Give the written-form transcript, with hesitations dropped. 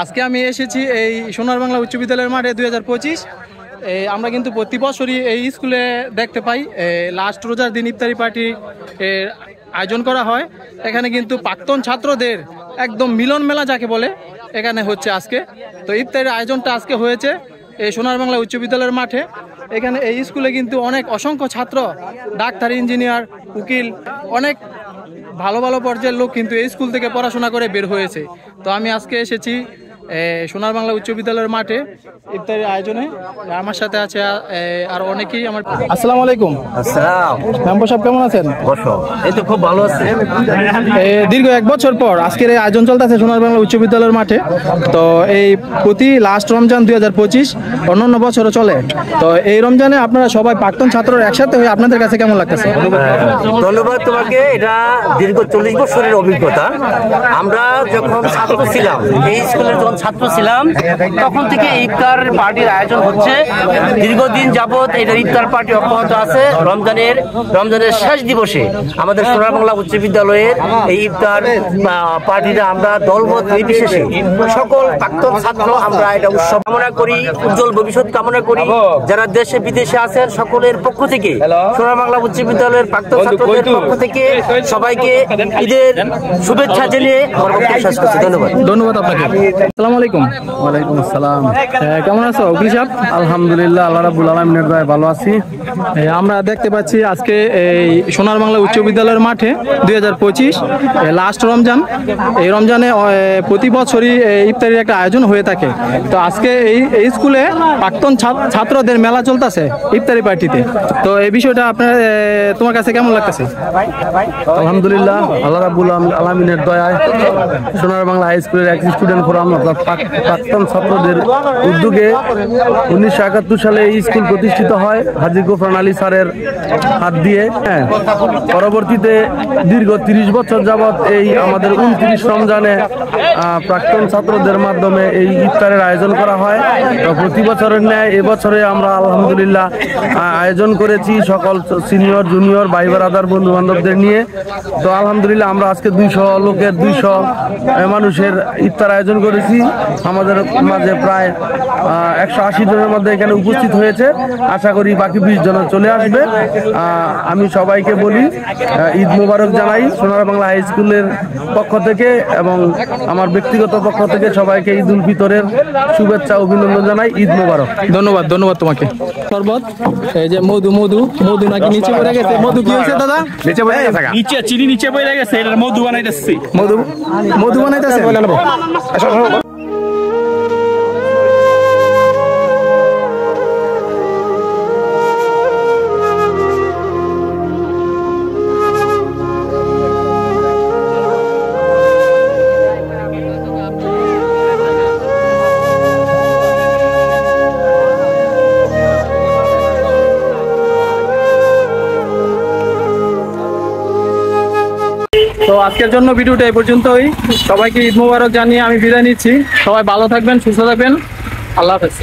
আজকে আমি এসেছি এই সোনার বাংলা উচ্চ বিদ্যালয়ের মাঠে 2025। আমরা কিন্তু প্রতি বছরই এই স্কুলে দেখতে পাই লাস্ট রোজার দিন ইফতারি পার্টি আয়োজন করা হয়। এখানে কিন্তু প্রাক্তন ছাত্রদের একদম মিলন মেলা যাকে বলে এখানে হচ্ছে আজকে। তো ইফতারির আয়োজনটা আজকে হয়েছে এই সোনার বাংলা উচ্চ বিদ্যালয়ের মাঠে। এখানে এই স্কুলে কিন্তু অসংখ্য ছাত্র, ডাক্তার, ইঞ্জিনিয়ার, উকিল, অনেক ভালো ভালো পর্যায়ের লোক কিন্তু এই স্কুল থেকে পড়াশোনা করে বের হয়েছে। তো আমি আজকে এসেছি সোনার বাংলা উচ্চ বিদ্যালয়ের মাঠে ইফতারির আয়োজনে। আমার সাথে আছে আর অনেকেই। আমার আসসালামু আলাইকুম। আসসালাম। মেম্বার সাহেব কেমন আছেন? বসো। এই তো খুব ভালো আছে। দীর্ঘ 1 বছর পর আজকের এই আয়োজন চলতেছে সোনার বাংলা উচ্চ বিদ্যালয়ের মাঠে। তো এই প্রতি লাস্ট রমজান 2025 অন্যান্য বছরও চলে। তো এই রমজানে আপনারা সবাই প্রাক্তন ছাত্ররা একসাথে হয়ে আপনাদের কাছে কেমন লাগতেছে? ধন্যবাদ তোমাকে। এটা দীর্ঘ 40 বছরের অভিজ্ঞতা। আমরা যখন ছাত্র ছিলাম, এই স্কুলের যখন ছাত্র ছিলাম, তখন থেকে ইফতার পার্টির আয়োজন হচ্ছে। দীর্ঘদিন যাবৎ এটা ইফতার পার্টি অব্যাহত আছে। রমজানের শেষ দিবসে আমাদের সোনার বাংলা উচ্চ বিদ্যালয়ের এই ইফতার পার্টিটা আমরা দলমত নির্বিশেষে সকল প্রাক্তন ছাত্র আমরা এটা উৎসব কামনা করি, উজ্জ্বল ভবিষ্যৎ কামনা করি। যারা দেশে বিদেশে আছেন সকলের পক্ষ থেকে, সোনার বাংলা উচ্চ বিদ্যালয়ের প্রাক্তন ছাত্রদের পক্ষ থেকে সবাইকে ঈদের শুভেচ্ছা জানিয়ে আমার বক্তব্য শেষ করছি। ধন্যবাদ আপনাকে। আসসালামু আলাইকুম। ওয়ালাইকুম আসসালাম। কেমন আছো উকিল সাহেব? আলহামদুলিল্লাহ, আল্লাহ রাব্বুল আলামিনের দয়ায় ভালো আছি। আমরা দেখতে পাচ্ছি আজকে এই সোনার বাংলা উচ্চ বিদ্যালয়ের মাঠে 2025 লাস্ট রমজান। এই রমজানে প্রতি বছরই ইফতারির একটা আয়োজন হয়ে থাকে। তো আজকে এই স্কুলে প্রাক্তন ছাত্রদের মেলা চলতেছে ইফতারি পার্টিতে। তো এই বিষয়টা তোমার কাছে কেমন লাগতেছে? আলহামদুলিল্লাহ, আল্লাহ রাব্বুল আলামিনের দয়ায় সোনার বাংলা হাই স্কুলের এক স্টুডেন্ট ফোরাম অর্থাৎ প্রাক্তন ছাত্রদের উদ্যোগে 1971 সালে এই স্কুল প্রতিষ্ঠিত হয় হাজী গোফরান আলী স্যারের হাত দিয়ে। পরবর্তীতে দীর্ঘ 30 বছর যাবৎ এই আমাদের 29 রমজানে প্রাক্তন ছাত্রদের মাধ্যমে এই ইফতারের আয়োজন করা হয়। তো প্রতি বছরের ন্যায় এবছরে আমরা আলহামদুলিল্লাহ আয়োজন করেছি সকল সিনিয়র জুনিয়র ভাই ব্রাদার বন্ধু বান্ধবদের নিয়ে। তো আলহামদুলিল্লাহ আমরা আজকে 200 লোকের 200 মানুষের ইফতার আয়োজন করেছি। আমাদের মাঝে প্রায় 180 জনের মধ্যে এখানে উপস্থিত হয়েছে। আশা করি বাকি 20 জন চলে আসবে। আমি সবাইকে বলি ঈদ মোবারক জানাই সোনার বাংলা হাই স্কুলের পক্ষ থেকে এবং আমার ব্যক্তিগত পক্ষ থেকে সবাইকে ঈদ উল ফিতরের শুভেচ্ছা অভিনন্দন জানাই। ঈদ মোবারক। ধন্যবাদ তোমাকে। শরবত, এই যে মধু নাকি নিচে পড়ে গেছে। মধু কি হয়েছে দাদা? নিচে পড়ে গেছে, নিচে চিনি নিচে পড়ে গেছে। এটা মধু বানাইতেছি। মধু বানাইতেছে। তো আজকের জন্য ভিডিওটা এই পর্যন্তই। সবাইকে ঈদ মোবারক জানিয়ে আমি বিদায় নিচ্ছি। সবাই ভালো থাকবেন, সুস্থ থাকবেন। আল্লাহ হাফেজ।